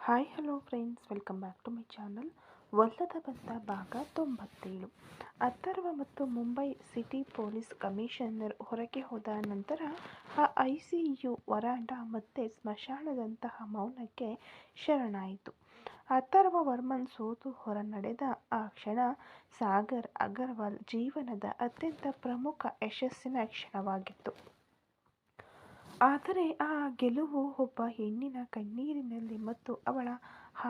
Hi hello friends, welcome back to my channel. ಒಲ್ಲದ ಬಂದ ಭಾಗ 97. ಅಥರ್ವ ಮತ್ತು ಮುಂಬೈ ಸಿಟಿ ಪೊಲೀಸ್ ಕಮಿಷನರ್ ಹೊರಗೆ ಹೋದ ನಂತರ ಆ ICU ವರಾಂಡ ಮತ್ತೆ ಸ್ಮಶಾನದಂತಹ ಮೌನಕ್ಕೆ ಶರಣಾಯಿತು. ಅಥರ್ವ ವರ್ಮನ್ ಸೋತು ಹೊರ ನಡೆದ ಆ ಕ್ಷಣ ಸಾಗರ್ ಅಗರ್ವಾಲ್ ಜೀವನದ ಅತ್ಯಂತ ಪ್ರಮುಖ ಯಶಸ್ಸಿನ ಕ್ಷಣವಾಗಿತ್ತು. ಆದರೆ ಆ ಗೆಲುವು ಒಬ್ಬ ಹೆಣ್ಣಿನ ಕಣ್ಣೀರಿನಲ್ಲಿ ಮತ್ತು ಅವಳ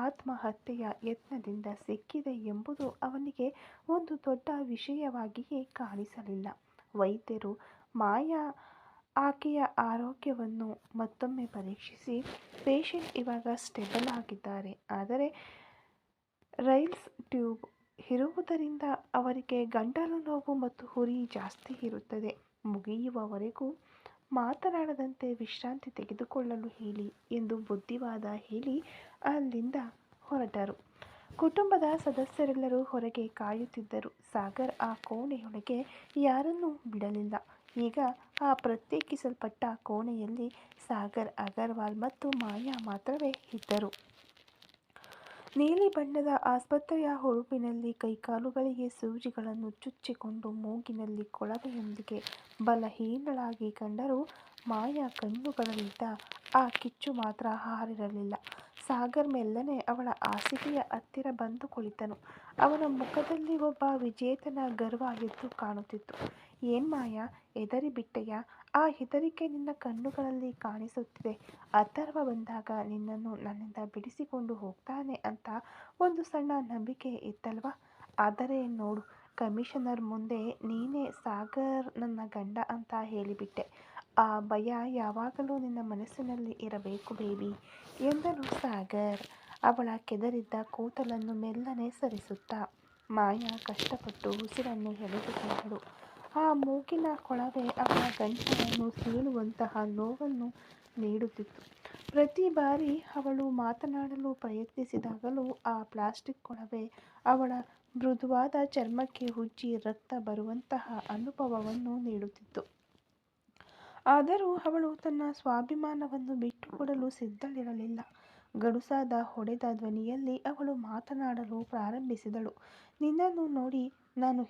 ಆತ್ಮಹತ್ಯೆಯ ಯತ್ನದಿಂದ ಸಿಕ್ಕಿದೆ ಎಂಬುದು ಅವನಿಗೆ ಒಂದು ದೊಡ್ಡ ವಿಷಯವಾಗಿಯೇ ಕಾಣಿಸಲಿಲ್ಲ. ವೈದ್ಯರು ಮಾಯಾ ಆಕೆಯ ಆರೋಗ್ಯವನ್ನು ಮತ್ತೊಮ್ಮೆ ಪರೀಕ್ಷಿಸಿ, ಪೇಷಂಟ್ ಇವಾಗ ಸ್ಟೇಬಲ್ ಆಗಿದ್ದಾರೆ, ಆದರೆ ರೈಲ್ಸ್ ಟ್ಯೂಬ್ ಇರುವುದರಿಂದ ಅವರಿಗೆ ಗಂಟಲು ನೋವು ಮತ್ತು ಉರಿ ಜಾಸ್ತಿ ಇರುತ್ತದೆ, ಮುಗಿಯುವವರೆಗೂ ಮಾತನಾಡದಂತೆ ವಿಶ್ರಾಂತಿ ತೆಗೆದುಕೊಳ್ಳಲು ಹೇಳಿ ಎಂದು ಬುದ್ಧಿವಾದ ಹೇಳಿ ಅಲ್ಲಿಂದ ಹೊರಟರು. ಕುಟುಂಬದ ಸದಸ್ಯರೆಲ್ಲರೂ ಹೊರಗೆ ಕಾಯುತ್ತಿದ್ದರು. ಸಾಗರ್ ಆ ಕೋಣೆಯೊಳಗೆ ಯಾರನ್ನೂ ಬಿಡಲಿಲ್ಲ. ಈಗ ಆ ಪ್ರತ್ಯೇಕಿಸಲ್ಪಟ್ಟ ಕೋಣೆಯಲ್ಲಿ ಸಾಗರ್ ಅಗರ್ವಾಲ್ ಮತ್ತು ಮಾಯಾ ಮಾತ್ರವೇ ಇದ್ದರು. ನೀಲಿ ಬಣ್ಣದ ಆಸ್ಪತ್ರೆಯ ಉಡುಪಿನಲ್ಲಿ ಕೈಕಾಲುಗಳಿಗೆ ಸೂಜಿಗಳನ್ನು ಚುಚ್ಚಿಕೊಂಡು ಮೂಗಿನಲ್ಲಿ ಕೊಳವೆಯೊಂದಿಗೆ ಬಲಹೀನಳಾಗಿ ಕಂಡರೂ ಮಾಯಾ ಕಣ್ಣುಗಳಲ್ಲಿದ್ದ ಆ ಕಿಚ್ಚು ಮಾತ್ರ ಆರಿರಲಿಲ್ಲ. ಸಾಗರ್ ಮೆಲ್ಲನೆ ಅವಳ ಹಾಸಿಗೆಯ ಹತ್ತಿರ ಬಂದು ಕುಳಿತನು. ಅವನ ಮುಖದಲ್ಲಿ ಒಬ್ಬ ವಿಜೇತನ ಗರ್ವ ಎದ್ದು ಕಾಣುತ್ತಿತ್ತು. ಏನ್ ಮಾಯಾ, ಹೆದರಿಬಿಟ್ಟೆಯಾ? ಆ ಹೆದರಿಕೆ ನಿನ್ನ ಕಣ್ಣುಗಳಲ್ಲಿ ಕಾಣಿಸುತ್ತಿದೆ. ಅಥರ್ವ ಬಂದಾಗ ನಿನ್ನನ್ನು ನನ್ನಿಂದ ಬಿಡಿಸಿಕೊಂಡು ಹೋಗ್ತಾನೆ ಅಂತ ಒಂದು ಸಣ್ಣ ನಂಬಿಕೆ ಇತ್ತಲ್ವಾ? ಆದರೆ ನೋಡು, ಕಮಿಷನರ್ ಮುಂದೆ ನೀನೇ ಸಾಗರ್ ನನ್ನ ಗಂಡ ಅಂತ ಹೇಳಿಬಿಟ್ಟೆ. ಆ ಭಯ ಯಾವಾಗಲೂ ನಿನ್ನ ಮನಸ್ಸಿನಲ್ಲಿ ಇರಬೇಕು ಬೇಬಿ ಎಂದನು ಸಾಗರ್, ಅವಳ ಕೆದರಿದ್ದ ಕೂದಲನ್ನು ಮೆಲ್ಲನೆ ಸರಿಸುತ್ತಾ. ಮಾಯಾ ಕಷ್ಟಪಟ್ಟು ಉಸಿರನ್ನು ಎಳೆದುಕೊಂಡಳು. ಆ ಮೂಗಿನ ಕೊಳವೆ ಅವಳ ಗಂಟಲನ್ನು ಸೀಳುವಂತಹ ನೋವನ್ನು ನೀಡುತ್ತಿತ್ತು. ಪ್ರತಿ ಬಾರಿ ಅವಳು ಮಾತನಾಡಲು ಪ್ರಯತ್ನಿಸಿದಾಗಲೂ ಆ ಪ್ಲಾಸ್ಟಿಕ್ ಕೊಳವೆ ಅವಳ ಮೃದುವಾದ ಚರ್ಮಕ್ಕೆ ಉಜ್ಜಿ ರಕ್ತ ಬರುವಂತಹ ಅನುಭವವನ್ನು ನೀಡುತ್ತಿತ್ತು. ಆದರೂ ಅವಳು ತನ್ನ ಸ್ವಾಭಿಮಾನವನ್ನು ಬಿಟ್ಟುಕೊಡಲು ಸಿದ್ಧಳಿರಲಿಲ್ಲ. ಗಡುಸಾದ ಹೊಡೆದ ಧ್ವನಿಯಲ್ಲಿ ಅವಳು ಮಾತನಾಡಲು ಪ್ರಾರಂಭಿಸಿದಳು. ನಿನ್ನನ್ನು ನೋಡಿ ನಾನು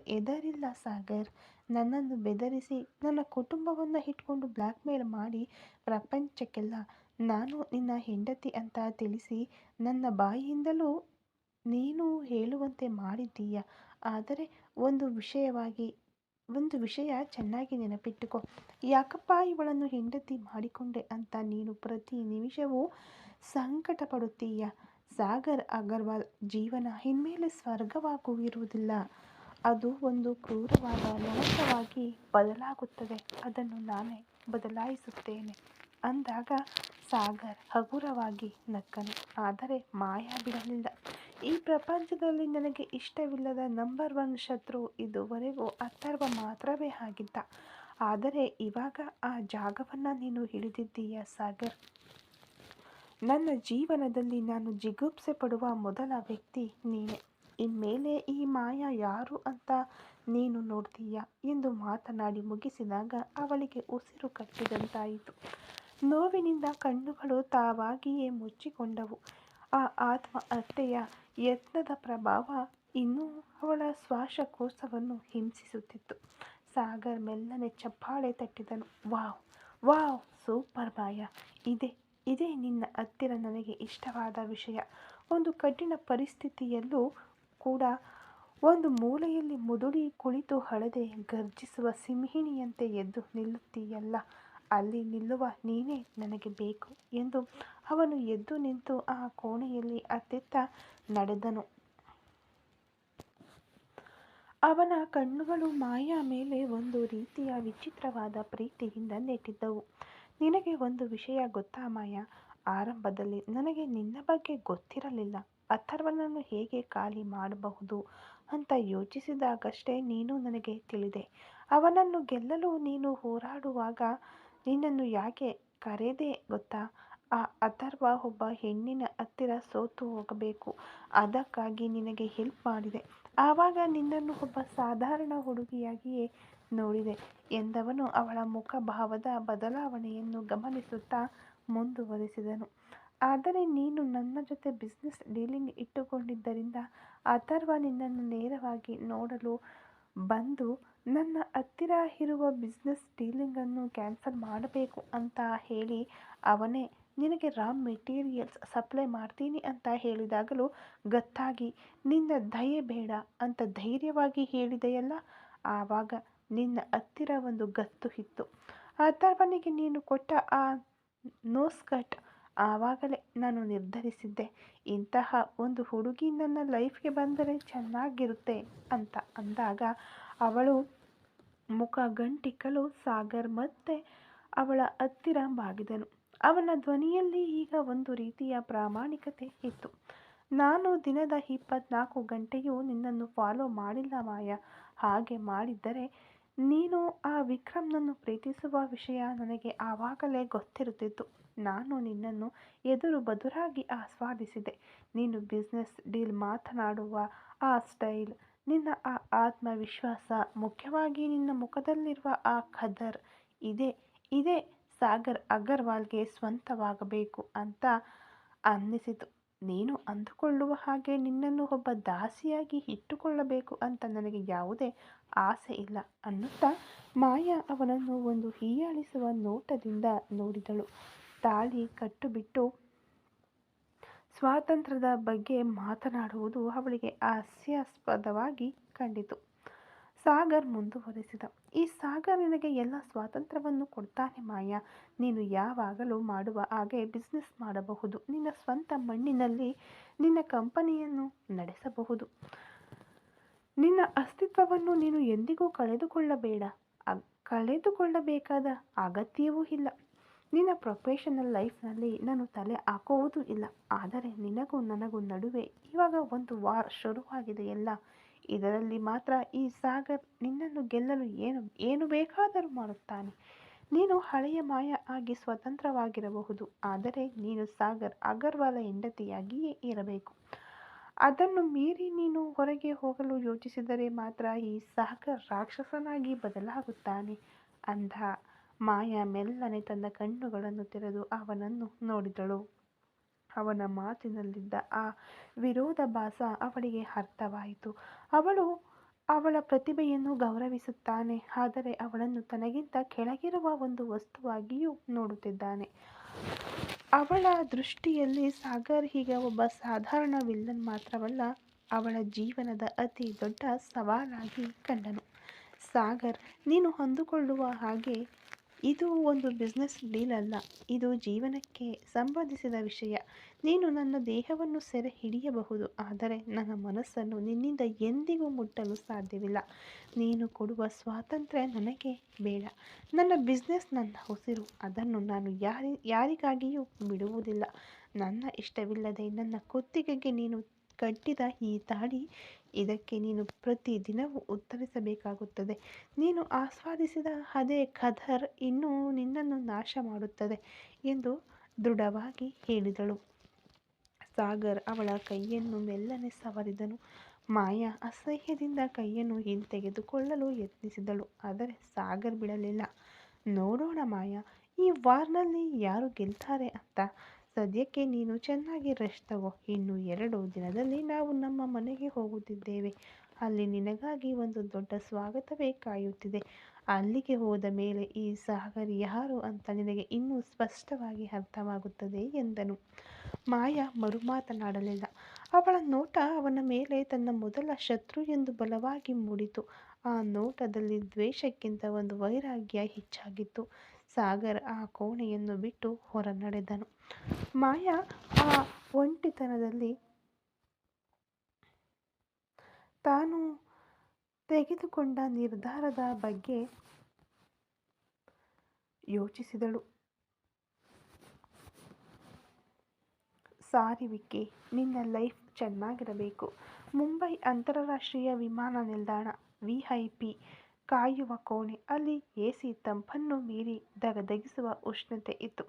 ಹೆದರಿಲ್ಲ ಸಾಗರ್. ನನ್ನನ್ನು ಬೆದರಿಸಿ, ನನ್ನ ಕುಟುಂಬವನ್ನು ಇಟ್ಕೊಂಡು ಬ್ಲ್ಯಾಕ್ ಮೇಲ್ ಮಾಡಿ ಪ್ರಪಂಚಕ್ಕೆಲ್ಲ ನಾನು ನಿನ್ನ ಹೆಂಡತಿ ಅಂತ ತಿಳಿಸಿ ನನ್ನ ಬಾಯಿಯಿಂದಲೂ ನೀನು ಹೇಳುವಂತೆ ಮಾಡಿದ್ದೀಯ. ಆದರೆ ಒಂದು ವಿಷಯ ಚೆನ್ನಾಗಿ ನೆನಪಿಟ್ಟುಕೋ. ಯಾಕಪ್ಪ ಇವಳನ್ನು ಹೆಂಡತಿ ಮಾಡಿಕೊಂಡೆ ಅಂತ ನೀನು ಪ್ರತಿ ನಿಮಿಷವೂ ಸಂಕಟ ಪಡುತ್ತೀಯ. ಸಾಗರ್ ಅಗರ್ವಾಲ್ ಜೀವನ ಇನ್ಮೇಲೆ ಸ್ವರ್ಗವಾಗುವುದಿಲ್ಲ. ಅದು ಒಂದು ಕ್ರೂರವಾದ ನರಕವಾಗಿ ಬದಲಾಗುತ್ತದೆ. ಅದನ್ನು ನಾನೇ ಬದಲಾಯಿಸುತ್ತೇನೆ ಅಂದಾಗ ಸಾಗರ್ ಹಗುರವಾಗಿ ನಕ್ಕನು. ಆದರೆ ಮಾಯಾ ಬಿಡಲಿಲ್ಲ. ಈ ಪ್ರಪಂಚದಲ್ಲಿ ನನಗೆ ಇಷ್ಟವಿಲ್ಲದ ನಂಬರ್ 1 ಶತ್ರು ಇದುವರೆಗೂ ಅಥರ್ವ ಮಾತ್ರವೇ ಆಗಿದ್ದ. ಆದರೆ ಇವಾಗ ಆ ಜಾಗವನ್ನು ನೀನು ಹಿಡಿದಿದ್ದೀಯ ಸಾಗರ್. ನನ್ನ ಜೀವನದಲ್ಲಿ ನಾನು ಜಿಗುಪ್ಸೆ ಪಡುವ ಮೊದಲ ವ್ಯಕ್ತಿ ನೀನೆ. ಇನ್ಮೇಲೆ ಈ ಮಾಯಾ ಯಾರು ಅಂತ ನೀನು ನೋಡ್ತೀಯ ಎಂದು ಮಾತನಾಡಿ ಮುಗಿಸಿದಾಗ ಅವಳಿಗೆ ಉಸಿರು ಕಟ್ಟಿದಂತಾಯಿತು. ನೋವಿನಿಂದ ಕಣ್ಣುಗಳು ತಾವಾಗಿಯೇ ಮುಚ್ಚಿಕೊಂಡವು. ಆ ಆತ್ಮಹತ್ಯೆಯ ಯತ್ನದ ಪ್ರಭಾವ ಇನ್ನೂ ಅವಳ ಶ್ವಾಸಕೋಶವನ್ನು ಹಿಂಸಿಸುತ್ತಿತ್ತು. ಸಾಗರ್ ಮೆಲ್ಲನೆ ಚಪ್ಪಾಳೆ ತಟ್ಟಿದನು. ವಾವ್ ವಾವ್, ಸೂಪರ್ ಮಾಯಾ. ಇದೇ ನಿನ್ನ ಹತ್ತಿರ ನನಗೆ ಇಷ್ಟವಾದ ವಿಷಯ. ಒಂದು ಕಠಿಣ ಪರಿಸ್ಥಿತಿಯಲ್ಲೂ ಕೂಡ ಒಂದು ಮೂಲೆಯಲ್ಲಿ ಮುದುಡಿ ಕುಳಿತು ಅಳದೆ ಗರ್ಜಿಸುವ ಸಿಂಹಿಣಿಯಂತೆ ಎದ್ದು ನಿಲ್ಲುತ್ತೀಯಲ್ಲ, ಅಲ್ಲಿ ನಿಲ್ಲುವ ನೀನೇ ನನಗೆ ಬೇಕು ಎಂದು ಅವನು ಎದ್ದು ನಿಂತು ಆ ಕೋಣೆಯಲ್ಲಿ ಅತ್ತಿತ್ತ ನಡೆದನು. ಅವನ ಕಣ್ಣುಗಳು ಮಾಯಾ ಮೇಲೆ ಒಂದು ರೀತಿಯ ವಿಚಿತ್ರವಾದ ಪ್ರೀತಿಯಿಂದ ನೆಟ್ಟಿದ್ದವು. ನಿನಗೆ ಒಂದು ವಿಷಯ ಗೊತ್ತಾ ಮಾಯಾ? ಆರಂಭದಲ್ಲಿ ನನಗೆ ನಿನ್ನ ಬಗ್ಗೆ ಗೊತ್ತಿರಲಿಲ್ಲ. ಅಥರ್ವನನ್ನು ಹೇಗೆ ಖಾಲಿ ಮಾಡಬಹುದು ಅಂತ ಯೋಚಿಸಿದಾಗಷ್ಟೇ ನೀನು ನನಗೆ ತಿಳಿದೆ. ಅವನನ್ನು ಗೆಲ್ಲಲು ನೀನು ಹೋರಾಡುವಾಗ ನಿನ್ನನ್ನು ಯಾಕೆ ಕರೆದೆ ಗೊತ್ತಾ? ಆ ಅಥರ್ವ ಒಬ್ಬ ಹೆಣ್ಣಿನ ಹತ್ತಿರ ಸೋತು ಹೋಗಬೇಕು, ಅದಕ್ಕಾಗಿ ನಿನಗೆ ಹೆಲ್ಪ್ ಮಾಡಿದೆ. ಆವಾಗ ನಿನ್ನನ್ನು ಒಬ್ಬ ಸಾಧಾರಣ ಹುಡುಗಿಯಾಗಿಯೇ ನೋಡಿದೆ ಎಂದವನು ಅವಳ ಮುಖಭಾವದ ಬದಲಾವಣೆಯನ್ನು ಗಮನಿಸುತ್ತಾ ಮುಂದುವರಿಸಿದನು. ಆದರೆ ನೀನು ನನ್ನ ಜೊತೆ ಬಿಸ್ನೆಸ್ ಡೀಲಿಂಗ್ ಇಟ್ಟುಕೊಂಡಿದ್ದರಿಂದ ಅಥರ್ವ ನಿನ್ನನ್ನು ನೇರವಾಗಿ ನೋಡಲು ಬಂದು ನನ್ನ ಹತ್ತಿರ ಇರುವ ಬಿಸ್ನೆಸ್ ಡೀಲಿಂಗನ್ನು ಕ್ಯಾನ್ಸಲ್ ಮಾಡಬೇಕು ಅಂತ ಹೇಳಿ ಅವನೇ ನಿನಗೆ ರಾ ಮೆಟೀರಿಯಲ್ಸ್ ಸಪ್ಲೈ ಮಾಡ್ತೀನಿ ಅಂತ ಹೇಳಿದಾಗಲೂ ಗತ್ತಾಗಿ ನಿನ್ನ ದಯೆ ಬೇಡ ಅಂತ ಧೈರ್ಯವಾಗಿ ಹೇಳಿದೆಯಲ್ಲ, ಆವಾಗ ನಿನ್ನ ಹತ್ತಿರ ಒಂದು ಗತ್ತು ಇತ್ತು. ಅಥರ್ವನಿಗೆ ನೀನು ಕೊಟ್ಟ ಆ ನೋಸ್ಕಟ್ ಆವಾಗಲೇ ನಾನು ನಿರ್ಧರಿಸಿದ್ದೆ, ಇಂತಹ ಒಂದು ಹುಡುಗಿ ನನ್ನ ಲೈಫ್ಗೆ ಬಂದರೆ ಚೆನ್ನಾಗಿರುತ್ತೆ ಅಂತ ಅಂದಾಗ ಅವಳು ಮುಖ ಗಂಟಿಕ್ಕಲು ಸಾಗರ್ ಮತ್ತೆ ಅವಳ ಹತ್ತಿರ ಬಾಗಿದನು. ಅವನ ಧ್ವನಿಯಲ್ಲಿ ಈಗ ಒಂದು ರೀತಿಯ ಪ್ರಾಮಾಣಿಕತೆ ಇತ್ತು. ನಾನು ದಿನದ 24 ಗಂಟೆಯೂ ನಿನ್ನನ್ನು ಫಾಲೋ ಮಾಡಿಲ್ಲ ಮಾಯಾ. ಹಾಗೆ ಮಾಡಿದ್ದರೆ ನೀನು ಆ ವಿಕ್ರಮ್ನನ್ನು ಪ್ರೀತಿಸುವ ವಿಷಯ ನನಗೆ ಆವಾಗಲೇ ಗೊತ್ತಿರುತ್ತಿತ್ತು. ನಾನು ನಿನ್ನನ್ನು ಎದುರು ಬದುರಾಗಿ ಆಸ್ವಾದಿಸಿದೆ. ನೀನು ಬಿಸ್ನೆಸ್ ಡೀಲ್ ಮಾತನಾಡುವ ಆ ಸ್ಟೈಲ್, ನಿನ್ನ ಆ ಆತ್ಮವಿಶ್ವಾಸ, ಮುಖ್ಯವಾಗಿ ನಿನ್ನ ಮುಖದಲ್ಲಿರುವ ಆ ಖದರ್, ಇದೇ ಸಾಗರ್ ಅಗರ್ವಾಲ್ಗೆ ಸ್ವಂತವಾಗಬೇಕು ಅಂತ ಅನ್ನಿಸಿತು. ನೀನು ಅಂದುಕೊಳ್ಳುವ ಹಾಗೆ ನಿನ್ನನ್ನು ಒಬ್ಬ ದಾಸಿಯಾಗಿ ಇಟ್ಟುಕೊಳ್ಳಬೇಕು ಅಂತ ನನಗೆ ಯಾವುದೇ ಆಸೆ ಇಲ್ಲ ಅನ್ನುತ್ತಾ ಮಾಯಾ ಅವನನ್ನು ಒಂದು ಹೀಯಾಳಿಸುವ ನೋಟದಿಂದ ನೋಡಿದಳು. ತಾಳಿ ಕಟ್ಟುಬಿಟ್ಟು ಸ್ವಾತಂತ್ರ್ಯದ ಬಗ್ಗೆ ಮಾತನಾಡುವುದು ಅವಳಿಗೆ ಹಾಸ್ಯಾಸ್ಪದವಾಗಿ ಕಂಡಿತು. ಸಾಗರ್ ಮುಂದುವರೆಸಿದ, ಈ ಸಾಗರ್ ನಿನಗೆ ಎಲ್ಲ ಸ್ವಾತಂತ್ರ್ಯವನ್ನು ಕೊಡ್ತಾನೆ ಮಾಯಾ. ನೀನು ಯಾವಾಗಲೂ ಮಾಡುವ ಹಾಗೆ ಬಿಸ್ನೆಸ್ ಮಾಡಬಹುದು. ನಿನ್ನ ಸ್ವಂತ ಮಣ್ಣಿನಲ್ಲಿ ನಿನ್ನ ಕಂಪನಿಯನ್ನು ನಡೆಸಬಹುದು. ನಿನ್ನ ಅಸ್ತಿತ್ವವನ್ನು ನೀನು ಎಂದಿಗೂ ಕಳೆದುಕೊಳ್ಳಬೇಕಾದ ಅಗತ್ಯವೂ ಇಲ್ಲ. ನಿನ್ನ ಪ್ರೊಫೆಷನಲ್ ಲೈಫ್ನಲ್ಲಿ ನಾನು ತಲೆ ಹಾಕುವುದೂ ಇಲ್ಲ. ಆದರೆ ನಿನಗೂ ನನಗೂ ನಡುವೆ ಇವಾಗ ಒಂದು ವಾರ್ ಶುರುವಾಗಿದೆಯಲ್ಲ, ಇದರಲ್ಲಿ ಮಾತ್ರ ಈ ಸಾಗರ್ ನಿನ್ನನ್ನು ಗೆಲ್ಲಲು ಏನು ಬೇಕಾದರೂ ಮಾಡುತ್ತಾನೆ. ನೀನು ಹಳೆಯ ಮಾಯಾ ಆಗಿ ಸ್ವತಂತ್ರವಾಗಿರಬಹುದು, ಆದರೆ ನೀನು ಸಾಗರ್ ಅಗರ್ವಾಲ ಹೆಂಡತಿಯಾಗಿಯೇ ಇರಬೇಕು. ಅದನ್ನು ಮೀರಿ ನೀನು ಹೊರಗೆ ಹೋಗಲು ಯೋಚಿಸಿದರೆ ಮಾತ್ರ ಈ ಸಾಗರ್ ರಾಕ್ಷಸನಾಗಿ ಬದಲಾಗುತ್ತಾನೆ ಅಂದ. ಮಾಯಾ ಮೆಲ್ಲನೆ ತನ್ನ ಕಣ್ಣುಗಳನ್ನು ತೆರೆದು ಅವನನ್ನು ನೋಡಿದಳು. ಅವನ ಮಾತಿನಲ್ಲಿದ್ದ ಆ ವಿರೋಧಾಭಾಸ ಅವಳಿಗೆ ಅರ್ಥವಾಯಿತು. ಅವಳು ಅವಳ ಪ್ರತಿಭೆಯನ್ನು ಗೌರವಿಸುತ್ತಾನೆ, ಆದರೆ ಅವಳನ್ನು ತನಗಿಂತ ಕೆಳಗಿರುವ ಒಂದು ವಸ್ತುವಾಗಿಯೂ ನೋಡುತ್ತಿದ್ದಾನೆ. ಅವಳ ದೃಷ್ಟಿಯಲ್ಲಿ ಸಾಗರ್ ಈಗ ಒಬ್ಬ ಸಾಧಾರಣ ವಿಲ್ಲನ್ ಮಾತ್ರವಲ್ಲ, ಅವಳ ಜೀವನದ ಅತಿ ದೊಡ್ಡ ಸವಾಲಾಗಿ ಕಂಡನು. ಸಾಗರ್, ನೀನು ಅಂದುಕೊಳ್ಳುವ ಹಾಗೆ ಇದು ಒಂದು ಬಿಸ್ನೆಸ್ ಡೀಲ್ ಅಲ್ಲ, ಇದು ಜೀವನಕ್ಕೆ ಸಂಬಂಧಿಸಿದ ವಿಷಯ. ನೀನು ನನ್ನ ದೇಹವನ್ನು ಸೆರೆ ಹಿಡಿಯಬಹುದು, ಆದರೆ ನನ್ನ ಮನಸ್ಸನ್ನು ನಿನ್ನಿಂದ ಎಂದಿಗೂ ಮುಟ್ಟಲು ಸಾಧ್ಯವಿಲ್ಲ. ನೀನು ಕೊಡುವ ಸ್ವಾತಂತ್ರ್ಯ ನನಗೆ ಬೇಡ. ನನ್ನ ಬಿಸ್ನೆಸ್ ನನ್ನ ಉಸಿರು, ಅದನ್ನು ನಾನು ಯಾರಿಗಾಗಿಯೂ ಬಿಡುವುದಿಲ್ಲ. ನನ್ನ ಇಷ್ಟವಿಲ್ಲದೆ ನನ್ನ ಕುತ್ತಿಗೆಗೆ ನೀನು ಕಟ್ಟಿದ ಈ ತಾಳಿ, ಇದಕ್ಕೆ ನೀನು ಪ್ರತಿ ದಿನವೂ ಉತ್ತರಿಸಬೇಕಾಗುತ್ತದೆ. ನೀನು ಆಸ್ವಾದಿಸಿದ ಅದೇ ಖದರ್ ಇನ್ನೂ ನಿನ್ನನ್ನು ನಾಶ ಮಾಡುತ್ತದೆ ಎಂದು ದೃಢವಾಗಿ ಹೇಳಿದಳು. ಸಾಗರ್ ಅವಳ ಕೈಯನ್ನು ಮೆಲ್ಲನೆ ಸವರಿದನು. ಮಾಯಾ ಅಸಹ್ಯದಿಂದ ಕೈಯನ್ನು ಹಿಂತೆಗೆದುಕೊಳ್ಳಲು ಯತ್ನಿಸಿದಳು, ಆದರೆ ಸಾಗರ್ ಬಿಡಲಿಲ್ಲ. ನೋಡೋಣ ಮಾಯಾ, ಈ ವಾರ್ನಲ್ಲಿ ಯಾರು ಗೆಲ್ತಾರೆ ಅಂತ. ಸದ್ಯಕ್ಕೆ ನೀನು ಚೆನ್ನಾಗಿ ರೆಸ್ಟ್ ತಗೋ. ಇನ್ನು 2 ದಿನದಲ್ಲಿ ನಾವು ನಮ್ಮ ಮನೆಗೆ ಹೋಗುತ್ತಿದ್ದೇವೆ. ಅಲ್ಲಿ ನಿನಗಾಗಿ ಒಂದು ದೊಡ್ಡ ಸ್ವಾಗತವೇ ಕಾಯುತ್ತಿದೆ. ಅಲ್ಲಿಗೆ ಹೋದ ಮೇಲೆ ಈ ಸಾಗರ್ ಯಾರು ಅಂತ ನಿನಗೆ ಇನ್ನೂ ಸ್ಪಷ್ಟವಾಗಿ ಅರ್ಥವಾಗುತ್ತದೆ ಎಂದನು. ಮಾಯಾ ಮರುಮಾತನಾಡಲಿಲ್ಲ. ಅವಳ ನೋಟ ಅವನ ಮೇಲೆ ತನ್ನ ಮೊದಲ ಶತ್ರು ಎಂದು ಬಲವಾಗಿ ಮೂಡಿತು. ಆ ನೋಟದಲ್ಲಿ ದ್ವೇಷಕ್ಕಿಂತ ಒಂದು ವೈರಾಗ್ಯ ಹೆಚ್ಚಾಗಿತ್ತು. ಸಾಗರ್ ಆ ಕೋಣೆಯನ್ನು ಬಿಟ್ಟು ಹೊರ ನಡೆದನು. ಮಾಯಾ ಆ ಒಂಟಿತನದಲ್ಲಿ ತಾನು ತೆಗೆದುಕೊಂಡ ನಿರ್ಧಾರದ ಬಗ್ಗೆ ಯೋಚಿಸಿದಳು. ಸಾರಿ ವಿಕ್ಕಿ, ನಿನ್ನ ಲೈಫ್ ಚೆನ್ನಾಗಿರಬೇಕು. ಮುಂಬೈ ಅಂತಾರಾಷ್ಟ್ರೀಯ ವಿಮಾನ ನಿಲ್ದಾಣ, VIP ಕಾಯುವ ಕೋಣೆ. ಅಲ್ಲಿ AC ತಂಪನ್ನು ಮೀರಿ ಧಗಧಗಿಸುವ ಉಷ್ಣತೆ ಇತ್ತು.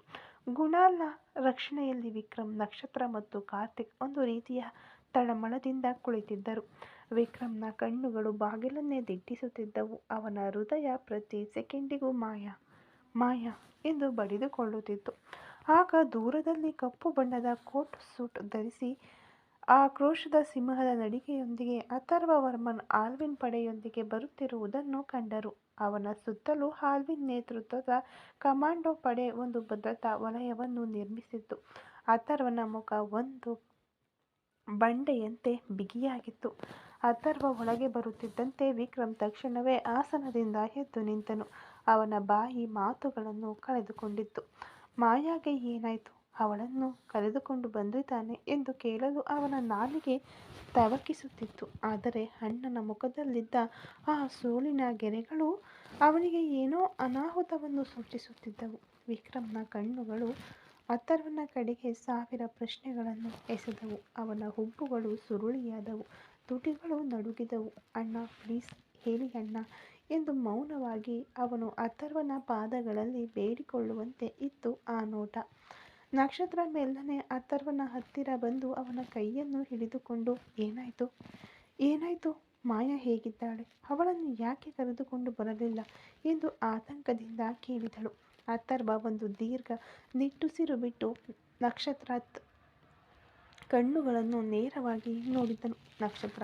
ಗುಣಾಲ್ನ ರಕ್ಷಣೆಯಲ್ಲಿ ವಿಕ್ರಮ್, ನಕ್ಷತ್ರ ಮತ್ತು ಕಾರ್ತಿಕ್ ಒಂದು ರೀತಿಯ ತಳಮಳದಿಂದ ಕುಳಿತಿದ್ದರು. ವಿಕ್ರಮ್ನ ಕಣ್ಣುಗಳು ಬಾಗಿಲನ್ನೇ ದಿಟ್ಟಿಸುತ್ತಿದ್ದವು. ಅವನ ಹೃದಯ ಪ್ರತಿ ಸೆಕೆಂಡಿಗೂ ಮಾಯಾ ಮಾಯಾ ಎಂದು ಬಡಿದುಕೊಳ್ಳುತ್ತಿತ್ತು. ಆಗ ದೂರದಲ್ಲಿ ಕಪ್ಪು ಬಣ್ಣದ ಕೋಟ್ ಸೂಟ್ ಧರಿಸಿ ಆಕ್ರೋಶದ ಸಿಂಹದ ನಡಿಗೆಯೊಂದಿಗೆ ಅಥರ್ವವರ್ಮನ್ ಆಲ್ವಿನ್ ಪಡೆಯೊಂದಿಗೆ ಬರುತ್ತಿರುವುದನ್ನು ಕಂಡರು. ಅವನ ಸುತ್ತಲೂ ಆಲ್ವಿನ್ ನೇತೃತ್ವದ ಕಮಾಂಡೋ ಪಡೆ ಒಂದು ಭದ್ರತಾ ವಲಯವನ್ನು ನಿರ್ಮಿಸಿತ್ತು. ಅಥರ್ವನ ಮುಖ ಒಂದು ಬಂಡೆಯಂತೆ ಬಿಗಿಯಾಗಿತ್ತು. ಅಥರ್ವ ಒಳಗೆ ಬರುತ್ತಿದ್ದಂತೆ ವಿಕ್ರಮ್ ತಕ್ಷಣವೇ ಆಸನದಿಂದ ಎದ್ದು ನಿಂತನು. ಅವನ ಬಾಯಿ ಮಾತುಗಳನ್ನು ಕಳೆದುಕೊಂಡಿತ್ತು. ಮಾಯಾಗೆ ಏನಾಯ್ತು? ಅವಳನ್ನು ಕರೆದುಕೊಂಡು ಬಂದಿದ್ದಾನೆ ಎಂದು ಕೇಳಲು ಅವನ ನಾಲಿಗೆ ತವಕಿಸುತ್ತಿತ್ತು. ಆದರೆ ಅಣ್ಣನ ಮುಖದಲ್ಲಿದ್ದ ಆ ಸೋಲಿನ ಗೆರೆಗಳು ಅವನಿಗೆ ಏನೋ ಅನಾಹುತವನ್ನು ಸೂಚಿಸುತ್ತಿದ್ದವು. ವಿಕ್ರಮ್ನ ಕಣ್ಣುಗಳು ಅಥರ್ವನ ಕಡೆಗೆ 1000 ಪ್ರಶ್ನೆಗಳನ್ನು ಎಸೆದವು. ಅವನ ಹುಬ್ಬುಗಳು ಸುರುಳಿಯಾದವು, ತುಟಿಗಳು ನಡುಗಿದವು. ಅಣ್ಣ, ಪ್ಲೀಸ್ ಹೇಳಿ ಅಣ್ಣ ಎಂದು ಮೌನವಾಗಿ ಅವನು ಅಥರ್ವನ ಪಾದಗಳಲ್ಲಿ ಬೇಡಿಕೊಳ್ಳುವಂತೆ ಇತ್ತು ಆ ನೋಟ. ನಕ್ಷತ್ರ ಮೆಲ್ಲನೆ ಅಥರ್ವನ ಹತ್ತಿರ ಬಂದು ಅವನ ಕೈಯನ್ನು ಹಿಡಿದುಕೊಂಡು, ಏನಾಯ್ತು? ಏನಾಯ್ತು? ಮಾಯಾ ಹೇಗಿದ್ದಾಳೆ? ಅವಳನ್ನು ಯಾಕೆ ಕರೆದುಕೊಂಡು ಬರಲಿಲ್ಲ ಎಂದು ಆತಂಕದಿಂದ ಕೇಳಿದಳು. ಅಥರ್ವ ಒಂದು ದೀರ್ಘ ನಿಟ್ಟುಸಿರು ಬಿಟ್ಟು ನಕ್ಷತ್ರ ಕಣ್ಣುಗಳನ್ನು ನೇರವಾಗಿ ನೋಡಿದನು. ನಕ್ಷತ್ರ,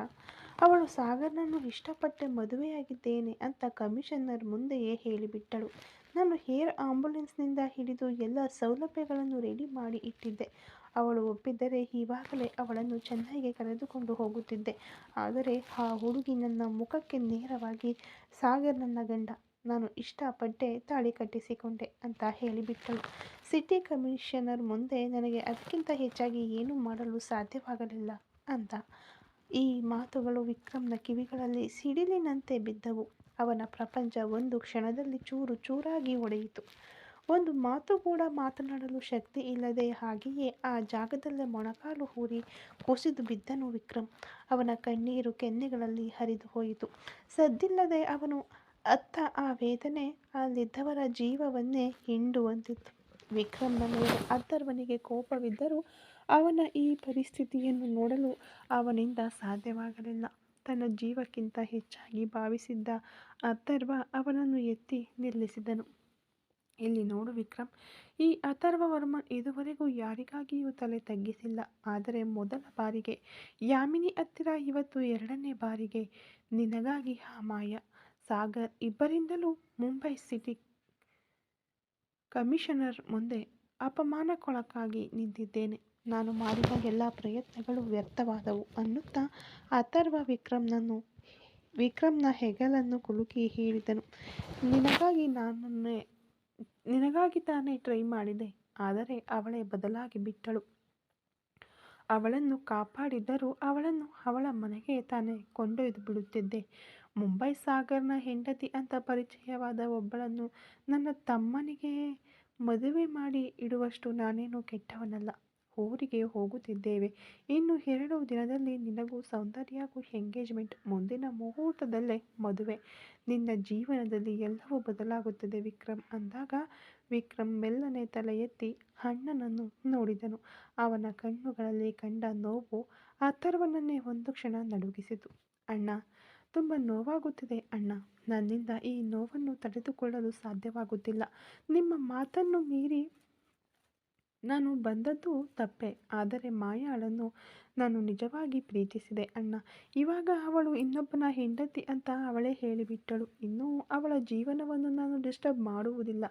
ಅವಳು ಸಾಗರ್ನನ್ನು ಇಷ್ಟಪಟ್ಟೆ ಮದುವೆಯಾಗಿದ್ದೇನೆ ಅಂತ ಕಮಿಷನರ್ ಮುಂದೆಯೇ ಹೇಳಿಬಿಟ್ಟಳು. ನಾನು ಏರ್ ಆಂಬ್ಯುಲೆನ್ಸ್ನಿಂದ ಹಿಡಿದು ಎಲ್ಲ ಸೌಲಭ್ಯಗಳನ್ನು ರೆಡಿ ಮಾಡಿ ಇಟ್ಟಿದ್ದೆ. ಅವಳು ಒಪ್ಪಿದ್ದರೆ ಈವಾಗಲೇ ಅವಳನ್ನು ಚೆನ್ನೈಗೆ ಕರೆದುಕೊಂಡು ಹೋಗುತ್ತಿದ್ದೆ. ಆದರೆ ಆ ಹುಡುಗಿ ನನ್ನ ಮುಖಕ್ಕೆ ನೇರವಾಗಿ ಸಾಗರ್ ನನ್ನ ಗಂಡ, ನಾನು ಇಷ್ಟಪಟ್ಟೆ ತಾಳಿ ಕಟ್ಟಿಸಿಕೊಂಡೆ ಅಂತ ಹೇಳಿಬಿಟ್ಟಳು. ಸಿಟಿ ಕಮಿಷನರ್ ಮುಂದೆ ನನಗೆ ಅದಕ್ಕಿಂತ ಹೆಚ್ಚಾಗಿ ಏನೂ ಮಾಡಲು ಸಾಧ್ಯವಾಗಲಿಲ್ಲ ಅಂತ. ಈ ಮಾತುಗಳು ವಿಕ್ರಮ್ನ ಕಿವಿಗಳಲ್ಲಿ ಸಿಡಿಲಿನಂತೆ ಬಿದ್ದವು. ಅವನ ಪ್ರಪಂಚ ಒಂದು ಕ್ಷಣದಲ್ಲಿ ಚೂರು ಚೂರಾಗಿ ಒಡೆಯಿತು. ಒಂದು ಮಾತು ಕೂಡ ಮಾತನಾಡಲು ಶಕ್ತಿ ಇಲ್ಲದೆ ಹಾಗೆಯೇ ಆ ಜಾಗದಲ್ಲೇ ಮೊಣಕಾಲು ಊರಿ ಕುಸಿದು ಬಿದ್ದನು ವಿಕ್ರಮ್. ಅವನ ಕಣ್ಣೀರು ಕೆನ್ನೆಗಳಲ್ಲಿ ಹರಿದು ಹೋಯಿತು. ಸದ್ದಿಲ್ಲದೆ ಅವನು ಅತ್ತ ಆ ವೇದನೆ ಅಲ್ಲಿದ್ದವರ ಜೀವವನ್ನೇ ಹಿಂಡುವಂತಿತ್ತು. ವಿಕ್ರಮ್ನ ಮೇಲೆ ಅಥರ್ವನಿಗೆ ಕೋಪವಿದ್ದರೂ ಅವನ ಈ ಪರಿಸ್ಥಿತಿಯನ್ನು ನೋಡಲು ಅವನಿಂದ ಸಾಧ್ಯವಾಗಲಿಲ್ಲ. ತನ್ನ ಜೀವಕ್ಕಿಂತ ಹೆಚ್ಚಾಗಿ ಭಾವಿಸಿದ್ದ ಅಥರ್ವ ಅವನನ್ನು ಎತ್ತಿ ನಿಲ್ಲಿಸಿದನು. ಇಲ್ಲಿ ನೋಡು ವಿಕ್ರಮ್, ಈ ಅಥರ್ವವರ್ಮನ್ ಇದುವರೆಗೂ ಯಾರಿಗಾಗಿಯೂ ತಲೆ ತಗ್ಗಿಸಿಲ್ಲ. ಆದರೆ ಮೊದಲ ಬಾರಿಗೆ ಯಾಮಿನಿ ಹತ್ತಿರ, ಇವತ್ತು 2ನೇ ಬಾರಿಗೆ ನಿನಗಾಗಿ ಆ ಮಾಯಾ, ಸಾಗರ್ ಇಬ್ಬರಿಂದಲೂ ಮುಂಬೈ ಸಿಟಿ ಕಮಿಷನರ್ ಮುಂದೆ ಅಪಮಾನಕ್ಕೊಳಗಾಗಿ ನಿಂತಿದ್ದೇನೆ. ನಾನು ಮಾಡಿದ ಎಲ್ಲ ಪ್ರಯತ್ನಗಳು ವ್ಯರ್ಥವಾದವು ಅನ್ನುತ್ತಾ ಅಥರ್ವ ವಿಕ್ರಮ್ನ ಹೆಗಲನ್ನು ಕುಲುಕಿ ಹೇಳಿದನು. ನಿನಗಾಗಿ ತಾನೇ ಟ್ರೈ ಮಾಡಿದೆ, ಆದರೆ ಅವಳೇ ಬದಲಾಗಿ ಬಿಟ್ಟಳು. ಅವಳನ್ನು ಕಾಪಾಡಿದ್ದರೂ ಅವಳನ್ನು ಅವಳ ಮನೆಗೆ ತಾನೇ ಕೊಂಡೊಯ್ದು ಬಿಡುತ್ತಿದ್ದೆ. ಮುಂಬೈ ಸಾಗರ್ನ ಹೆಂಡತಿ ಅಂತ ಪರಿಚಯವಾದ ಒಬ್ಬಳನ್ನು ನನ್ನ ತಮ್ಮನಿಗೆ ಮದುವೆ ಮಾಡಿ ಇಡುವಷ್ಟು ನಾನೇನು ಕೆಟ್ಟವನಲ್ಲ. ಊರಿಗೆ ಹೋಗುತ್ತಿದ್ದೇವೆ. ಇನ್ನು 2 ದಿನದಲ್ಲಿ ನಿನಗೂ ಸೌಂದರ್ಯಗೂ ಎಂಗೇಜ್ಮೆಂಟ್, ಮುಂದಿನ ಮುಹೂರ್ತದಲ್ಲೇ ಮದುವೆ. ನಿನ್ನ ಜೀವನದಲ್ಲಿ ಎಲ್ಲವೂ ಬದಲಾಗುತ್ತದೆ ವಿಕ್ರಮ್ ಅಂದಾಗ ವಿಕ್ರಮ್ ಮೆಲ್ಲನೆ ತಲೆ ಎತ್ತಿ ಅಣ್ಣನನ್ನು ನೋಡಿದನು. ಅವನ ಕಣ್ಣುಗಳಲ್ಲಿ ಕಂಡ ನೋವು ಅಥರ್ವನನ್ನೇ ಒಂದು ಕ್ಷಣ ನಡುಗಿಸಿತು. ಅಣ್ಣ, ತುಂಬ ನೋವಾಗುತ್ತಿದೆ ಅಣ್ಣ. ನನ್ನಿಂದ ಈ ನೋವನ್ನು ತಡೆದುಕೊಳ್ಳಲು ಸಾಧ್ಯವಾಗುತ್ತಿಲ್ಲ. ನಿಮ್ಮ ಮಾತನ್ನು ಮೀರಿ ನಾನು ಬಂದದ್ದು ತಪ್ಪೆ. ಆದರೆ ಮಾಯಾಳನ್ನು ನಾನು ನಿಜವಾಗಿ ಪ್ರೀತಿಸಿದೆ ಅಣ್ಣ. ಇವಾಗ ಅವಳು ಇನ್ನೊಬ್ಬನ ಹೆಂಡತಿ ಅಂತ ಅವಳೇ ಹೇಳಿಬಿಟ್ಟಳು. ಇನ್ನೂ ಅವಳ ಜೀವನವನ್ನು ನಾನು ಡಿಸ್ಟರ್ಬ್ ಮಾಡುವುದಿಲ್ಲ.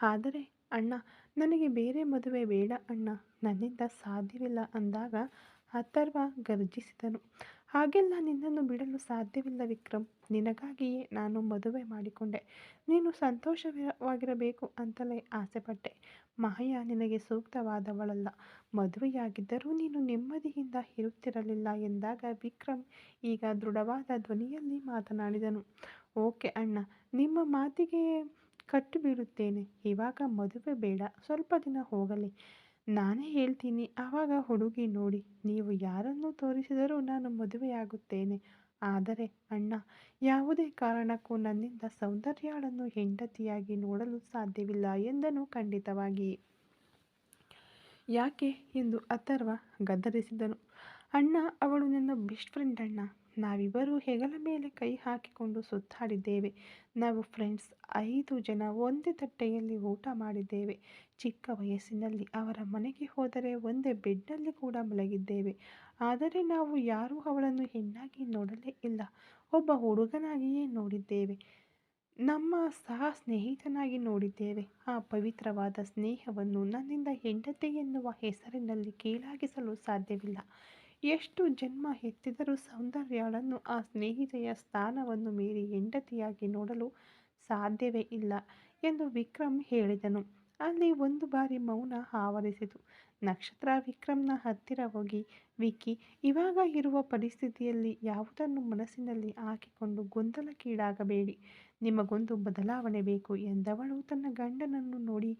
ಆದರೆ ಅಣ್ಣ, ನನಗೆ ಬೇರೆ ಮದುವೆ ಬೇಡ ಅಣ್ಣ. ನನ್ನಿಂದ ಸಾಧ್ಯವಿಲ್ಲ ಅಂದಾಗ ಅಥರ್ವ ಗರ್ಜಿಸಿದನು. ಹಾಗೆಲ್ಲ ನಿನ್ನನ್ನು ಬಿಡಲು ಸಾಧ್ಯವಿಲ್ಲ ವಿಕ್ರಮ್. ನಿನಗಾಗಿಯೇ ನಾನು ಮದುವೆ ಮಾಡಿಕೊಂಡೆ. ನೀನು ಸಂತೋಷವಾಗಿರಬೇಕು ಅಂತಲೇ ಆಸೆಪಟ್ಟೆ. ಮಾಯಾ ನಿನಗೆ ಸೂಕ್ತವಾದವಳಲ್ಲ. ಮದುವೆಯಾಗಿದ್ದರೂ ನೀನು ನೆಮ್ಮದಿಯಿಂದ ಇರುತ್ತಿರಲಿಲ್ಲ ಎಂದಾಗ ವಿಕ್ರಮ್ ಈಗ ದೃಢವಾದ ಧ್ವನಿಯಲ್ಲಿ ಮಾತನಾಡಿದನು. ಓಕೆ ಅಣ್ಣ, ನಿಮ್ಮ ಮಾತಿಗೆ ಕಟ್ಟು ಬೀಳುತ್ತೇನೆ. ಇವಾಗ ಮದುವೆ ಬೇಡ, ಸ್ವಲ್ಪ ದಿನ ಹೋಗಲಿ. ನಾನೇ ಹೇಳ್ತೀನಿ, ಆವಾಗ ಹುಡುಗಿ ನೋಡಿ. ನೀವು ಯಾರನ್ನು ತೋರಿಸಿದರೂ ನಾನು ಮದುವೆಯಾಗುತ್ತೇನೆ. ಆದರೆ ಅಣ್ಣ, ಯಾವುದೇ ಕಾರಣಕ್ಕೂ ನನ್ನಿಂದ ಸೌಂದರ್ಯಳನ್ನು ಹೆಂಡತಿಯಾಗಿ ನೋಡಲು ಸಾಧ್ಯವಿಲ್ಲ ಎಂದನು ಖಂಡಿತವಾಗಿ. ಯಾಕೆ ಎಂದು ಅಥರ್ವ ಗದರಿಸಿದನು. ಅಣ್ಣ, ಅವಳು ನನ್ನ ಬೆಸ್ಟ್ ಫ್ರೆಂಡ್ ಅಣ್ಣ. ನಾವಿಬ್ಬರೂ ಹೆಗಲ ಮೇಲೆ ಕೈ ಹಾಕಿಕೊಂಡು ಸುತ್ತಾಡಿದ್ದೇವೆ. ನಾವು ಫ್ರೆಂಡ್ಸ್ 5 ಜನ ಒಂದೇ ತಟ್ಟೆಯಲ್ಲಿ ಊಟ ಮಾಡಿದ್ದೇವೆ. ಚಿಕ್ಕ ವಯಸ್ಸಿನಲ್ಲಿ ಅವರ ಮನೆಗೆ ಹೋದರೆ ಒಂದೇ ಬೆಡ್ನಲ್ಲಿ ಕೂಡ ಮಲಗಿದ್ದೇವೆ. ಆದರೆ ನಾವು ಯಾರೂ ಅವಳನ್ನು ಹೆಣ್ಣಾಗಿ ನೋಡಲೇ ಇಲ್ಲ. ಒಬ್ಬ ಹುಡುಗನಾಗಿಯೇ ನೋಡಿದ್ದೇವೆ. ನಮ್ಮ ಸಹ ಸ್ನೇಹಿತನಾಗಿ ನೋಡಿದ್ದೇವೆ. ಆ ಪವಿತ್ರವಾದ ಸ್ನೇಹವನ್ನು ನನ್ನಿಂದ ಹೆಂಡತಿ ಎನ್ನುವ ಹೆಸರಿನಲ್ಲಿ ಕೀಳಾಗಿಸಲು ಸಾಧ್ಯವಿಲ್ಲ. ಎಷ್ಟು ಜನ್ಮ ಎತ್ತಿದರೂ ಸೌಂದರ್ಯಳನ್ನು ಆ ಸ್ನೇಹಿತೆಯ ಸ್ಥಾನವನ್ನು ಮೀರಿ ಹೆಂಡತಿಯಾಗಿ ನೋಡಲು ಸಾಧ್ಯವೇ ಇಲ್ಲ ಎಂದು ವಿಕ್ರಮ್ ಹೇಳಿದನು. ಅಲ್ಲಿ ಒಂದು ಬಾರಿ ಮೌನ ಆವರಿಸಿತು. ನಕ್ಷತ್ರ ವಿಕ್ರಮ್ನ ಹತ್ತಿರ ಹೋಗಿ, ವಿಕ್ಕಿ, ಇವಾಗ ಇರುವ ಪರಿಸ್ಥಿತಿಯಲ್ಲಿ ಯಾವುದನ್ನು ಮನಸ್ಸಿನಲ್ಲಿ ಹಾಕಿಕೊಂಡು ಗೊಂದಲಕ್ಕೀಡಾಗಬೇಡಿ. ನಿಮಗೊಂದು ಬದಲಾವಣೆ ಬೇಕು ಎಂದವಳು ತನ್ನ ಗಂಡನನ್ನು ನೋಡಿ,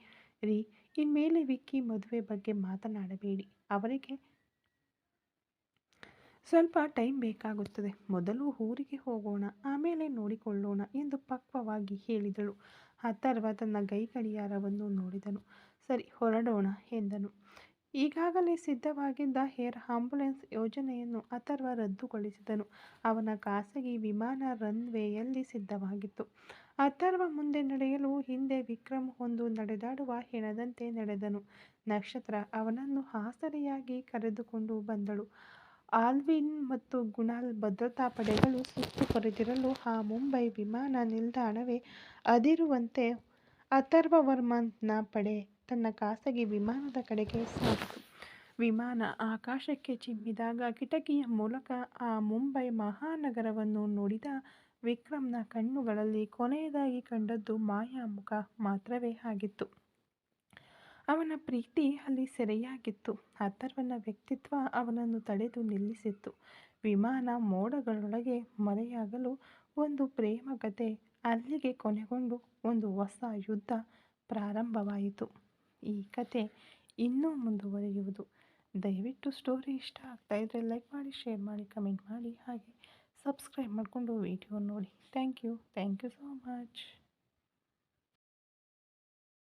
ರೀ, ಇನ್ಮೇಲೆ ವಿಕ್ಕಿ ಮದುವೆ ಬಗ್ಗೆ ಮಾತನಾಡಬೇಡಿ. ಅವರಿಗೆ ಸ್ವಲ್ಪ ಟೈಮ್ ಬೇಕಾಗುತ್ತದೆ. ಮೊದಲು ಊರಿಗೆ ಹೋಗೋಣ, ಆಮೇಲೆ ನೋಡಿಕೊಳ್ಳೋಣ ಎಂದು ಪಕ್ವವಾಗಿ ಹೇಳಿದಳು. ಅಥರ್ವ ತನ್ನ ಗಡಿಯಾರವನ್ನು ನೋಡಿದನು. ಸರಿ, ಹೊರಡೋಣ ಎಂದನು. ಈಗಾಗಲೇ ಸಿದ್ಧವಾಗಿದ್ದ ಏರ್ ಆಂಬ್ಯುಲೆನ್ಸ್ ಯೋಜನೆಯನ್ನು ಅಥರ್ವ ರದ್ದುಗೊಳಿಸಿದನು. ಅವನ ಖಾಸಗಿ ವಿಮಾನ ರನ್ವೇಯಲ್ಲಿ ಸಿದ್ಧವಾಗಿತ್ತು. ಅಥರ್ವ ಮುಂದೆ ನಡೆಯಲು ಹಿಂದೆ ವಿಕ್ರಮ್ ಒಂದು ನಡೆದಾಡುವ ಹೆಣದಂತೆ ನಡೆದನು. ನಕ್ಷತ್ರ ಅವನನ್ನು ಆಸರೆಯಾಗಿ ಕರೆದುಕೊಂಡು ಬಂದಳು. ಆಲ್ವಿನ್ ಮತ್ತು ಗುಣಾಲ್ ಭದ್ರತಾ ಪಡೆಗಳು ಸುತ್ತುವರೆದಿರಲು ಆ ಮುಂಬೈ ವಿಮಾನ ನಿಲ್ದಾಣವೇ ಅದಿರುವಂತೆ ಅಥರ್ವವರ್ಮನ ಪಡೆ ತನ್ನ ಖಾಸಗಿ ವಿಮಾನದ ಕಡೆಗೆ ಸಾಗಿತು. ವಿಮಾನ ಆಕಾಶಕ್ಕೆ ಚಿಮ್ಮಿದಾಗ ಕಿಟಕಿಯ ಮೂಲಕ ಆ ಮುಂಬೈ ಮಹಾನಗರವನ್ನು ನೋಡಿದ ವಿಕ್ರಮ್ನ ಕಣ್ಣುಗಳಲ್ಲಿ ಕೊನೆಯದಾಗಿ ಕಂಡದ್ದು ಮಾಯಾ ಮುಖ ಮಾತ್ರವೇ ಆಗಿತ್ತು. ಅವನ ಪ್ರೀತಿ ಅಲ್ಲಿ ಸೆರೆಯಾಗಿತ್ತು. ಅಥರ್ವನ ವ್ಯಕ್ತಿತ್ವ ಅವನನ್ನು ತಡೆದು ನಿಲ್ಲಿಸಿತ್ತು. ವಿಮಾನ ಮೋಡಗಳೊಳಗೆ ಮರೆಯಾಗಲು ಒಂದು ಪ್ರೇಮಕತೆ ಅಲ್ಲಿಗೆ ಕೊನೆಗೊಂಡು ಒಂದು ಹೊಸ ಯುದ್ಧ ಪ್ರಾರಂಭವಾಯಿತು. ಈ ಕತೆ ಇನ್ನೂ ಮುಂದುವರಿಯುವುದು. ದಯವಿಟ್ಟು ಸ್ಟೋರಿ ಇಷ್ಟ ಆಗ್ತಾ ಇದ್ದರೆ ಲೈಕ್ ಮಾಡಿ, ಶೇರ್ ಮಾಡಿ, ಕಮೆಂಟ್ ಮಾಡಿ, ಹಾಗೆ ಸಬ್ಸ್ಕ್ರೈಬ್ ಮಾಡಿಕೊಂಡು ವಿಡಿಯೋ ನೋಡಿ. Thank you so much.